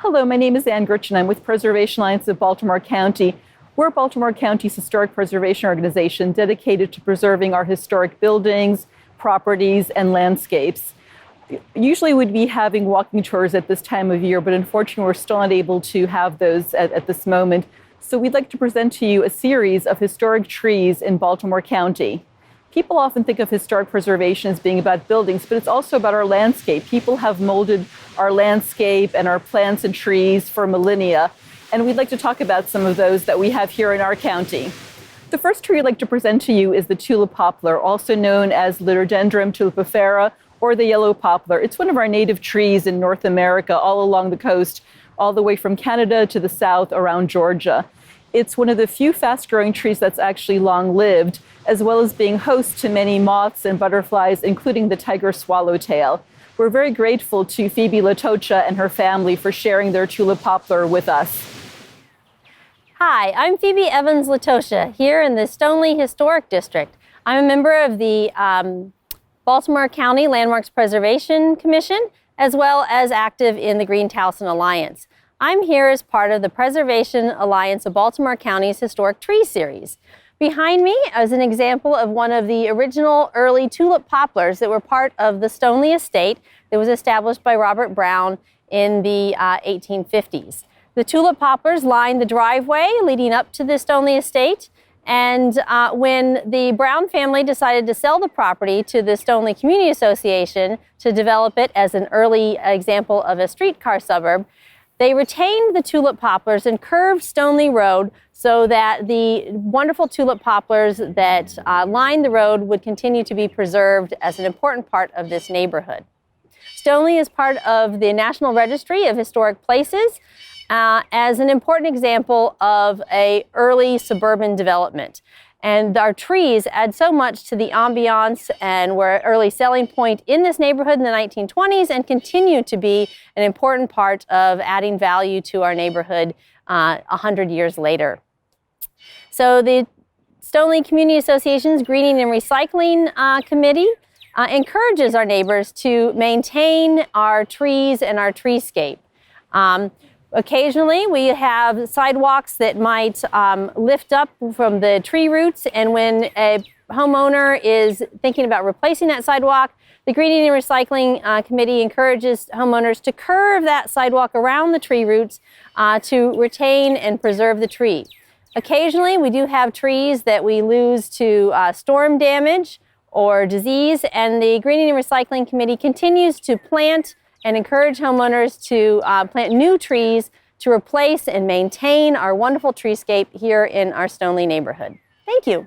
Hello, my name is Ann Gritchen. I'm with Preservation Alliance of Baltimore County. We're Baltimore County's historic preservation organization dedicated to preserving our historic buildings, properties, and landscapes. Usually we'd be having walking tours at this time of year, but unfortunately we're still not able to have those at this moment. So we'd like to present to you a series of historic trees in Baltimore County. People often think of historic preservation as being about buildings, but it's also about our landscape. People have molded our landscape and our plants and trees for millennia, and we'd like to talk about some of those that we have here in our county. The first tree I'd like to present to you is the Tulip Poplar, also known as Liriodendron tulipifera, or the yellow poplar. It's one of our native trees in North America, all along the coast, all the way from Canada to the south around Georgia. It's one of the few fast-growing trees that's actually long-lived, as well as being host to many moths and butterflies, including the Tiger Swallowtail. We're very grateful to Phoebe Latocha and her family for sharing their tulip poplar with us. Hi, I'm Phoebe Evans Latocha here in the Stoneleigh Historic District. I'm a member of the Baltimore County Landmarks Preservation Commission, as well as active in the Green Towson Alliance. I'm here as part of the Preservation Alliance of Baltimore County's Historic Tree Series. Behind me is an example of one of the original early tulip poplars that were part of the Stoneleigh estate that was established by Robert Brown in the 1850s. The tulip poplars lined the driveway leading up to the Stoneleigh estate, and when the Brown family decided to sell the property to the Stoneleigh Community Association to develop it as an early example of a streetcar suburb, they retained the tulip poplars and curved Stoneleigh Road so that the wonderful tulip poplars that lined the road would continue to be preserved as an important part of this neighborhood. Stoneleigh is part of the National Registry of Historic Places as an important example of an early suburban development. And our trees add so much to the ambiance and were an early selling point in this neighborhood in the 1920s and continue to be an important part of adding value to our neighborhood 100 years later. So the Stoneleigh Community Association's Greening and Recycling Committee encourages our neighbors to maintain our trees and our treescape. Occasionally, we have sidewalks that might lift up from the tree roots, and when a homeowner is thinking about replacing that sidewalk, the Greening and Recycling Committee encourages homeowners to curve that sidewalk around the tree roots to retain and preserve the tree. Occasionally, we do have trees that we lose to storm damage or disease, and the Greening and Recycling Committee continues to plant and encourage homeowners to plant new trees to replace and maintain our wonderful treescape here in our Stoneleigh neighborhood. Thank you.